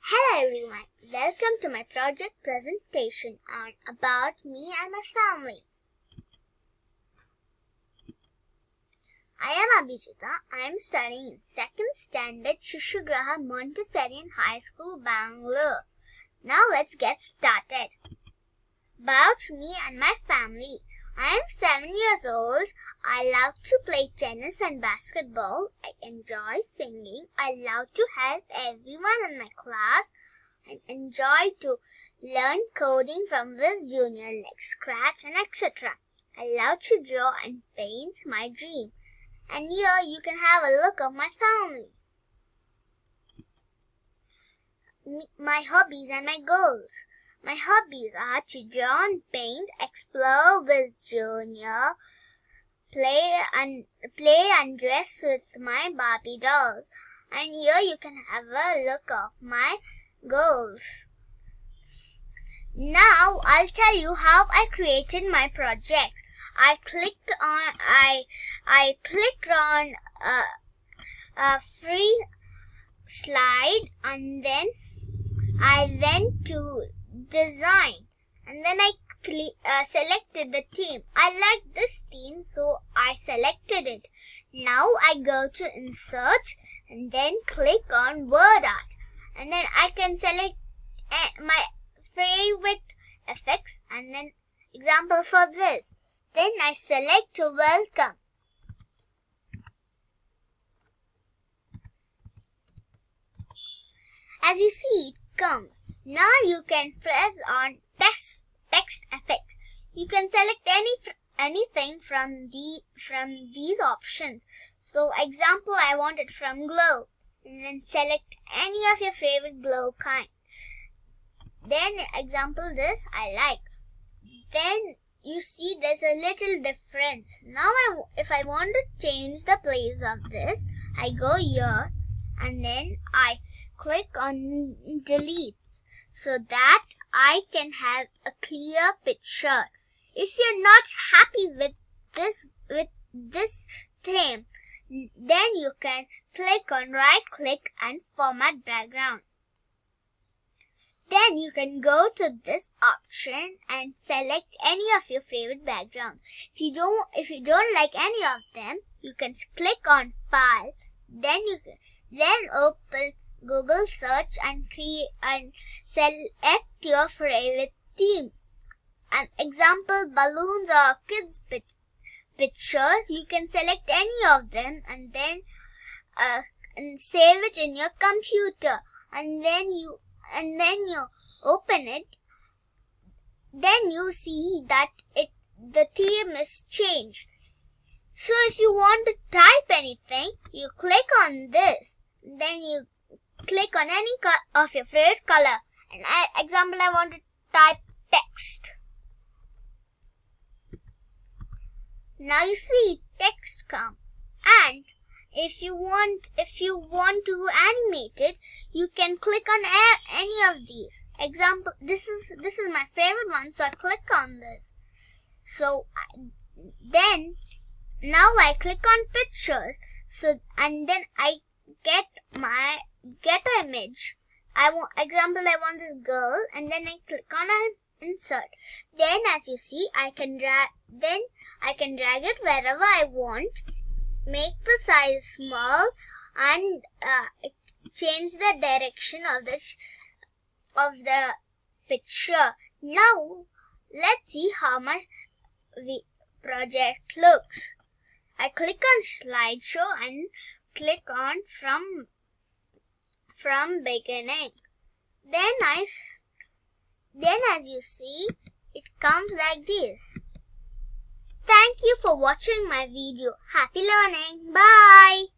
Hello everyone, welcome to my project presentation on about me and my family. I am Abhijita. I am studying in 2nd standard Shishugraha Montessori High School, Bangalore. Now let's get started. About me and my family. I am 7 years old. I love to play tennis and basketball. I enjoy singing. I love to help everyone in my class and enjoy to learn coding from Viz Junior like Scratch and etc. I love to draw and paint my dream. And here you can have a look of my family. My hobbies and my goals. My hobbies are to draw and paint, explore with Junior, play and dress with my Barbie dolls. And here you can have a look of my goals. Now I'll tell you how I created my project. I clicked on a free slide and then I went to design and then I selected the theme. I like this theme, so I selected it. Now I go to insert and then click on word art and then I can select my favorite effects and then example for this. Then I select welcome. As you see, it comes. Now you can press on text effects. You can select anything from these options. So example, I want it from glow. And then select any of your favorite glow kind. Then example this I like. Then you see there's a little difference. Now if I want to change the place of this, I go here and then I click on delete so that I can have a clear picture. If you're not happy with this theme, then you can click on right click and format background. Then you can go to this option and select any of your favorite backgrounds. If you don't like any of them, you can click on file. Then open Google search and select your favorite theme. An example, balloons or kids pictures. You can select any of them and then save it in your computer. And then you open it. Then you see that the theme is changed. So if you want to type anything, you click on this. Then you click on any of your favorite color. And example, I want to type text. Now you see text come. And if you want to animate it, you can click on any of these. Example, this is my favorite one, so I click on this. So then now I click on pictures. So and then I get an image. I want this girl, and then I click on insert. Then as you see, I can drag it wherever I want. Make the size small and change the direction of the picture. Now let's see how my project looks. I click on slideshow and click on from beginning. Then as you see, it comes like this. Thank you for watching my video. Happy learning. Bye.